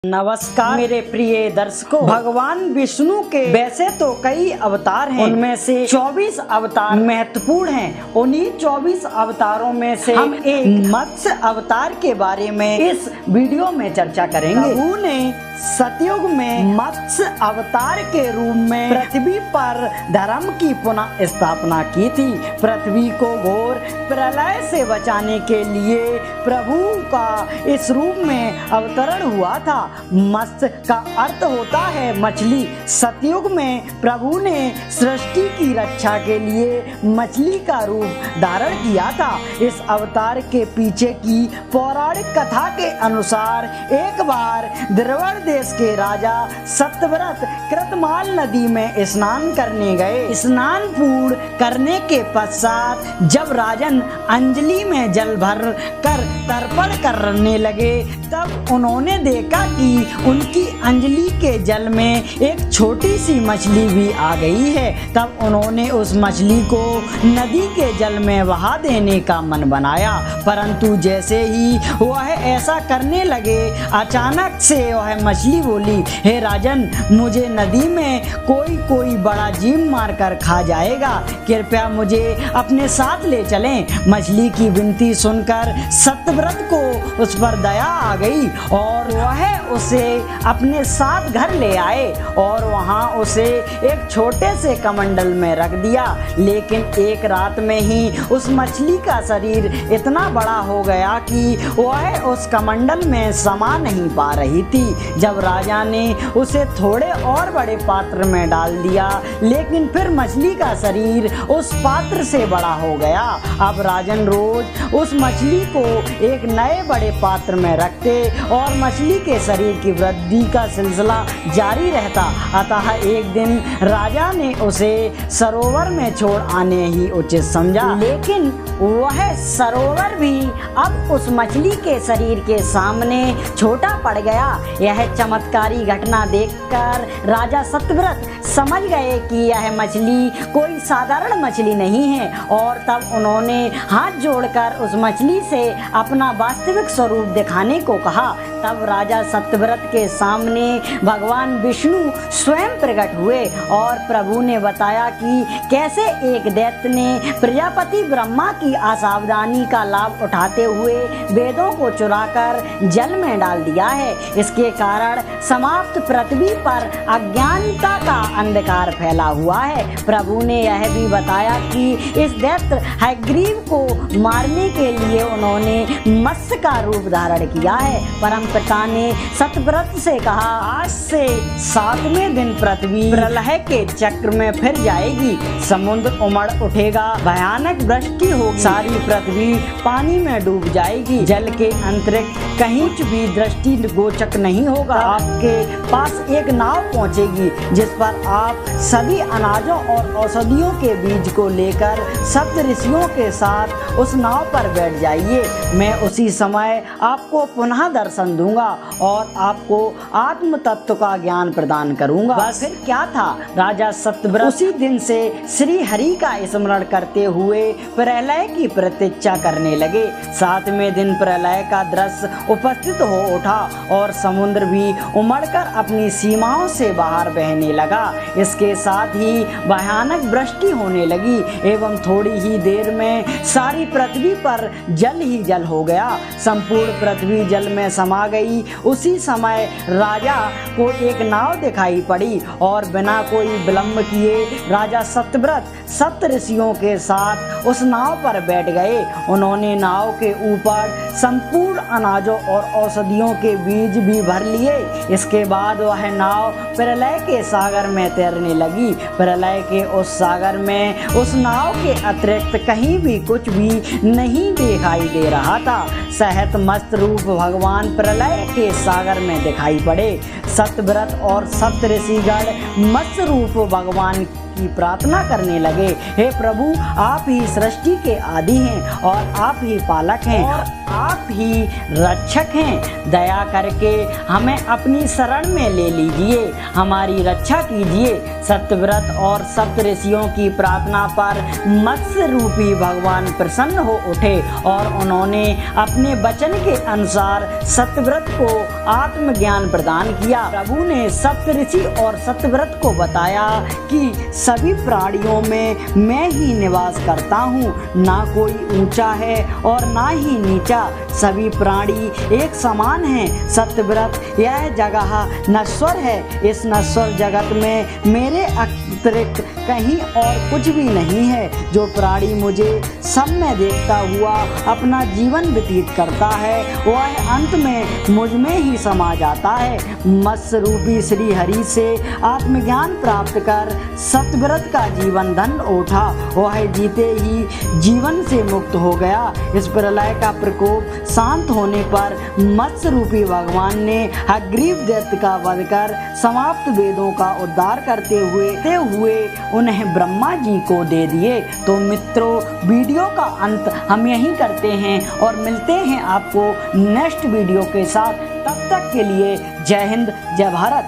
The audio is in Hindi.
नमस्कार मेरे प्रिय दर्शकों, भगवान विष्णु के वैसे तो कई अवतार हैं, उनमें से 24 अवतार महत्वपूर्ण हैं। उन्हीं 24 अवतारों में से हम एक मत्स्य अवतार के बारे में इस वीडियो में चर्चा करेंगे। प्रभु ने सतयुग में मत्स्य अवतार के रूप में पृथ्वी पर धर्म की पुनः स्थापना की थी। पृथ्वी को घोर प्रलय से बचाने के लिए प्रभु का इस रूप में अवतरण हुआ था। मत्स्य का अर्थ होता है मछली। सतयुग में प्रभु ने सृष्टि की रक्षा के लिए मछली का रूप धारण किया था। इस अवतार के पीछे की पौराणिक कथा के अनुसार एक बार द्रविड़ देश के राजा सत्यव्रत कृतमाल नदी में स्नान करने गए। स्नान पूर्ण करने के पश्चात जब राजन अंजलि में जल भर कर तर्पण करने लगे, तब उन्होंने देखा कि उनकी अंजलि के जल में एक छोटी सी मछली भी आ गई है। तब उन्होंने उस मछली को नदी के जल में बहा देने का मन बनाया, परंतु जैसे ही वह ऐसा करने लगे, अचानक से वह मछली बोली, हे राजन, मुझे नदी में कोई बड़ा जीव मारकर खा जाएगा, कृपया मुझे अपने साथ ले चलें। मछली की विनती सुनकर सत्यव्रत को उस पर दया आ गई और वह उसे अपने साथ घर ले आए और वहां उसे एक छोटे से कमंडल में रख दिया। लेकिन एक रात में ही उस मछली का शरीर इतना बड़ा हो गया कि वह उस कमंडल में समा नहीं पा रही थी। जब राजा ने उसे थोड़े और बड़े पात्र में डाल दिया, लेकिन फिर मछली का शरीर उस पात्र से बड़ा हो गया। अब राजन रोज उस मछली को एक नए बड़े पात्र में रखते और मछली के शरीर की वृद्धि का सिलसिला जारी रहता। अतः एक दिन राजा ने उसे सरोवर में छोड़ आने ही उचित समझा। लेकिन वह सरोवर भी अब उस मछली के शरीर के सामने छोटा पड़ गया। यह चमत्कारी घटना देखकर राजा सत्यव्रत समझ गए कि यह मछली कोई साधारण मछली नहीं है और तब उन्होंने हाथ जोड़कर उस मछली से अपना वास्तविक स्वरूप दिखाने को कहा। तब राजा सत्यव्रत के सामने भगवान विष्णु स्वयं प्रकट हुए और प्रभु ने बताया कि कैसे एक दैत्य ने प्रजापति ब्रह्मा की असावधानी का लाभ उठाते हुए वेदों को चुराकर जल में डाल दिया है। इसके कारण समाप्त पृथ्वी पर अज्ञानता का अंधकार फैला हुआ है। प्रभु ने यह भी बताया कि इस दैत्य हयग्रीव को मारने के लिए उन्होंने मत्स्य का रूप धारण किया है। परम पिता ने सत्यव्रत से कहा, आज से 7वें दिन पृथ्वी प्रलय के चक्र में फिर जाएगी, समुद्र उमड़ उठेगा, भयानक वृष्टि होगी, सारी पृथ्वी पानी में डूब जाएगी, जल के अंतरिक्ष कहीं भी दृष्टि गोचक नहीं होगा। आपके पास एक नाव पहुंचेगी जिस पर आप सभी अनाजों और औषधियों के बीज को लेकर सप्त ऋषियों के साथ उस नाव पर बैठ जाइए। मैं उसी समय आपको पुनः दर्शन दूंगा और आपको आत्म तत्व का ज्ञान प्रदान करूंगा। बस फिर क्या था, राजा सत्यव्रत उसी दिन से श्री हरि का स्मरण करते हुए प्रलय की प्रतीक्षा करने लगे। 7वें दिन प्रलय का दृश्य उपस्थित हो उठा और समुद्र भी उमड़कर अपनी सीमाओं से बाहर बहने लगा। इसके साथ ही भयानक वृष्टि होने लगी एवं थोड़ी ही देर में सारी पृथ्वी पर जल ही जल हो गया। संपूर्ण पृथ्वी जल में समा गई। उसी समय राजा को एक नाव दिखाई पड़ी और बिना कोई विलंब किए राजा सत्यव्रत सप्त ऋषियों के साथ उस नाव पर बैठ गए। उन्होंने नाव के ऊपर संपूर्ण अनाजों और औषधियों के बीज भी भर लिए। इसके बाद वह नाव प्रलय के सागर में तैरने लगी। प्रलय के उस सागर में उस नाव के अतिरिक्त कहीं भी कुछ भी नहीं दिखाई दे रहा था। सहत मस्त रूप भगवान प्रलय के सागर में दिखाई पड़े। सत्यव्रत और सप्तऋषिगण मत्स्य रूप भगवान की प्रार्थना करने लगे। हे प्रभु, आप ही सृष्टि के आदि हैं और आप ही पालक हैं और आप ही रक्षक हैं। दया करके हमें अपनी शरण में ले लीजिए, हमारी रक्षा कीजिए। सत्यव्रत और सप्तऋषियों की प्रार्थना पर मत्स्य रूपी भगवान प्रसन्न हो उठे और उन्होंने अपने वचन के अनुसार सत्यव्रत को आत्मज्ञान प्रदान किया। प्रभु ने सप्तऋषि और सत्यव्रत को बताया कि सभी प्राणियों में मैं ही निवास करता हूँ, ना कोई ऊंचा है और ना ही नीचा, सभी प्राणी एक समान हैं। सत्यव्रत, यह जगह नश्वर है, इस नश्वर जगत में मेरे अतिरिक्त कहीं और कुछ भी नहीं है। जो प्राणी मुझे सब में देखता हुआ अपना जीवन व्यतीत करता है, वह अंत में मुझ में ही समा जाता है। मत्स्य रूपी श्री हरि से आत्मज्ञान प्राप्त कर सत्यव्रत का जीवन धन उठा, वह जीते ही जीवन से मुक्त हो गया। इस प्रलय का प्रकोप शांत होने पर मत्स्य रूपी भगवान ने हयग्रीव दैत्य का वध कर समाप्त वेदों का उद्धार करते हुए उन्हें ब्रह्मा जी को दे दिए। तो मित्रों, वीडियो का अंत हम यहीं करते हैं और मिलते हैं आपको नेक्स्ट वीडियो के साथ। तब तक के लिए जय हिंद, जय भारत।